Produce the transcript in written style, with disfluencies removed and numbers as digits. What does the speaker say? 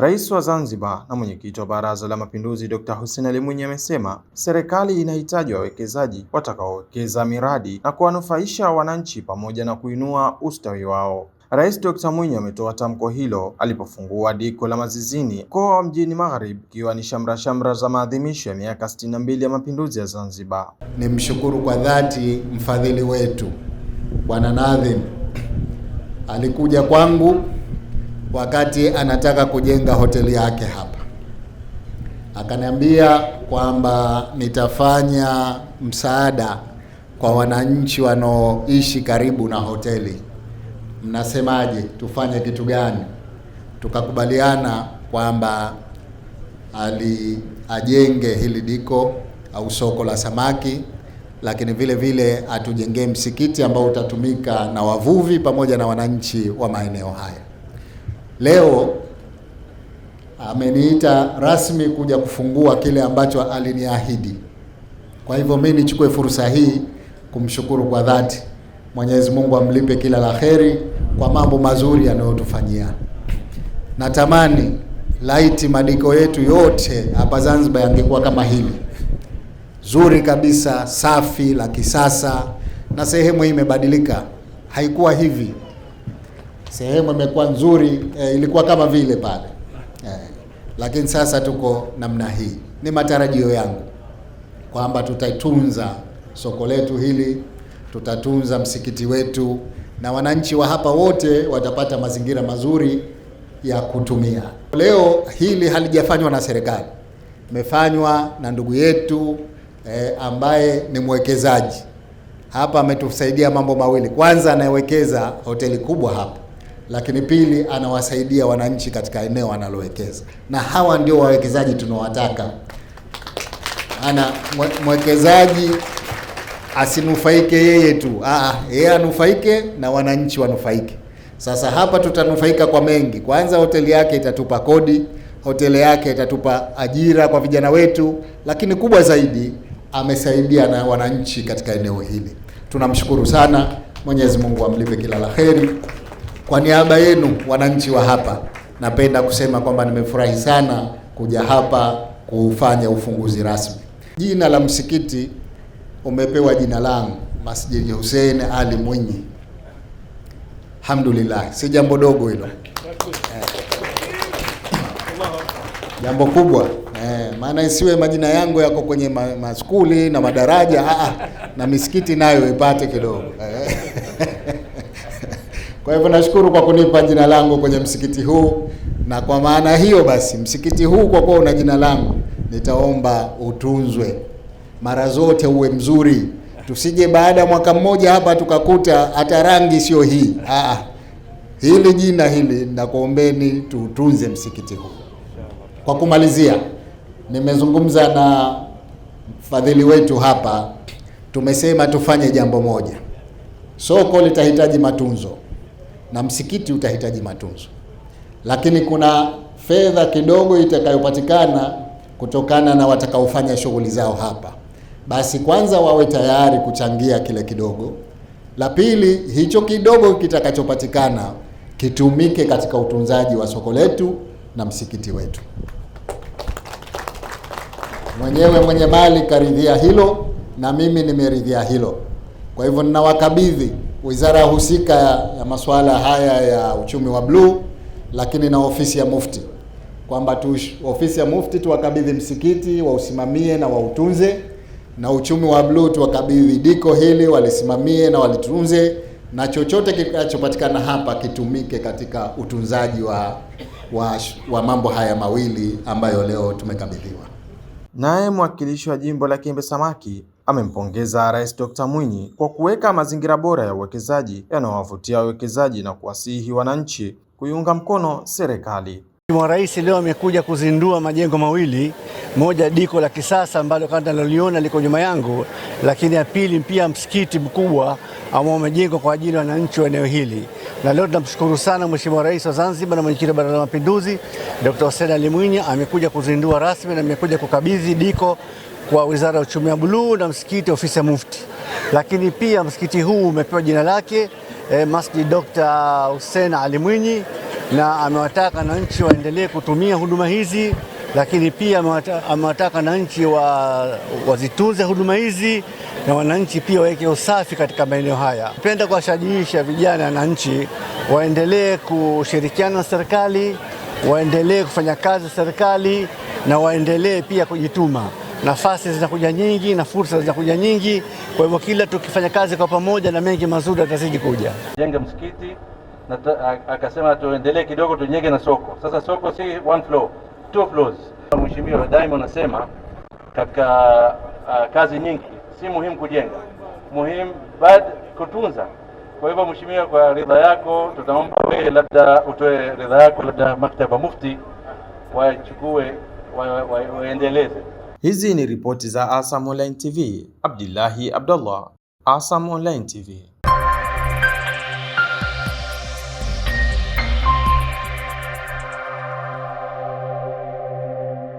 Rais wa Zanzibar na mwenyekiti wa Baraza la Mapinduzi Dr. Hussein Ali Mwinyi amesema serikali inahitaji wawekezaji watakaowekeza miradi na kuwanufaisha wananchi pamoja na kuinua ustawi wao. Rais Dr. Mwinyi ametoa tamko hilo alipofungua diko la Mazizini mkoa wa Mjini Magharibi, ikiwa ni shamra za maadhimisho ya miaka 62 ya mapinduzi ya Zanzibar. Nimshukuru kwa dhati mfadhili wetu Bwana Nadhim, alikuja kwangu wakati anataka kujenga hoteli yake hapa. Akaniambia kwamba nitafanya msaada kwa wananchi wanaoishi karibu na hoteli. Mnasemaje, tufanye kitu gani? Tukakubaliana kwamba ajenge hili diko au soko la samaki, lakini vile vile atujengee msikiti ambao utatumika na wavuvi pamoja na wananchi wa maeneo haya. Leo ameniita rasmi kuja kufungua kile ambacho aliniahidi. Kwa hivyo mimi nichukue fursa hii kumshukuru kwa dhati. Mwenyezi Mungu amlipe kila la kheri kwa mambo mazuri anayotufanyia. Natamani laiti madiko yetu yote hapa Zanzibar yangekuwa kama hili. Zuri kabisa, safi, la kisasa, na sehemu hii imebadilika. Haikuwa hivi. Sehemu imekuwa nzuri, ilikuwa kama vile pale. Lakini sasa tuko namna hii. Ni matarajio yangu kwamba tutaitunza soko letu hili, tutatunza msikiti wetu, na wananchi wa hapa wote watapata mazingira mazuri ya kutumia. Leo hili halijafanywa na serikali. Imefanywa na ndugu yetu ambaye ni mwekezaji. Hapa ametusaidia mambo mawili. Kwanza, anawekeza hoteli kubwa hapa. Lakini pili, anawasaidia wananchi katika eneo analowekeza. Na hawa ndio wawekezaji tunawataka. Mwekezaji asinufaike yeye tu. Yeye anufaike na wananchi wanufaike. Sasa hapa tutanufaika kwa mengi. Kwanza, hoteli yake itatupa kodi, hoteli yake itatupa ajira kwa vijana wetu, lakini kubwa zaidi amesaidia na wananchi katika eneo hili. Tunamshukuru sana. Mwenyezi Mungu amlipe kila la kheri. Kwa niaba yenu wananchi wa hapa, napenda kusema kwamba nimefurahi sana kuja hapa kufanya ufunguzi rasmi. Jina la msikiti umepewa jina langu, Masjid Hussein Ali Mwinyi. Alhamdulillah, si jambo dogo hilo. Jambo kubwa. Maana isiwe majina yangu yako kwenye maskuli na madaraja, na misikiti nayo ipate kidogo. Kwa hivyo nashukuru kwa kunipa jina langu kwenye msikiti huu, na kwa maana hiyo basi msikiti huu kwa kuwa una jina langu, nitaomba utunzwe mara zote, uwe mzuri. Tusije baada ya mwaka mmoja hapa tukakuta hata rangi sio hii. Hili jina hili nakuombeni tuutunze msikiti huu. Kwa kumalizia, nimezungumza na mfadhili wetu hapa, tumesema tufanye jambo moja. Soko litahitaji matunzo na msikiti utahitaji matunzo, lakini kuna fedha kidogo itakayopatikana kutokana na watakaofanya shughuli zao hapa. Basi kwanza wawe tayari kuchangia kile kidogo. La pili, hicho kidogo kitakachopatikana kitumike katika utunzaji wa soko letu na msikiti wetu. Mwenyewe mwenye mali karidhia hilo, na mimi nimeridhia hilo. Kwa hivyo ninawakabidhi wizara husika ya masuala haya ya uchumi wa bluu, lakini na ofisi ya Mufti, kwamba ofisi ya Mufti tuwakabidhi msikiti wausimamie na wautunze, na uchumi wa bluu tuwakabidhi diko hili walisimamie na walitunze, na chochote kinachopatikana hapa kitumike katika utunzaji wa mambo haya mawili ambayo leo tumekabidhiwa. Naye mwakilishi wa jimbo la Kiembe Samaki amempongeza Rais Dr. Mwinyi kwa kuweka mazingira bora ya uwekezaji yanayowavutia wawekezaji na kuwasihi wananchi kuiunga mkono serikali. Mheshimiwa Rais leo amekuja kuzindua majengo mawili, moja diko la kisasa ambalo kama naliona liko nyuma yangu, lakini ya pili pia msikiti mkubwa ambao umejengwa kwa ajili ya wananchi wa eneo hili. Na leo tunamshukuru sana Mheshimiwa Rais wa Zanzibar na mwenyekiti wa Baraza la Mapinduzi Dr. Hussein Ali Mwinyi, amekuja kuzindua rasmi na amekuja kukabidhi diko kwa Wizara ya Uchumi wa Bluu na msikiti ofisi ya Mufti. Lakini pia msikiti huu umepewa jina lake Masjid Dr. Hussein Ali Mwinyi, na amewataka wananchi waendelee kutumia huduma hizi, lakini pia amewataka wananchi wazitunze huduma hizi na wananchi pia waweke usafi katika maeneo haya. Napenda kuwashajiisha vijana wananchi waendelee kushirikiana na serikali, waendelee kufanya kazi serikali na waendelee pia kujituma. Nafasi zinakuja nyingi na fursa zinakuja nyingi, kwa hivyo kila tukifanya kazi kwa pamoja na mengi mazuri yatazidi kuja. Jenga msikiti na akasema tuendelee kidogo tujenge na soko. Sasa soko si one floor, two floors. Mheshimiwa daima anasema katika kazi nyingi si muhimu kujenga, muhimu bado kutunza. Kwa hivyo Mheshimiwa, kwa ridha yako tutaomba wewe labda utoe ridha yako, labda maktaba mufti wachukue waendeleze. Hizi ni ripoti za ASAM Online TV. Abdullahi Abdullah, ASAM Online TV.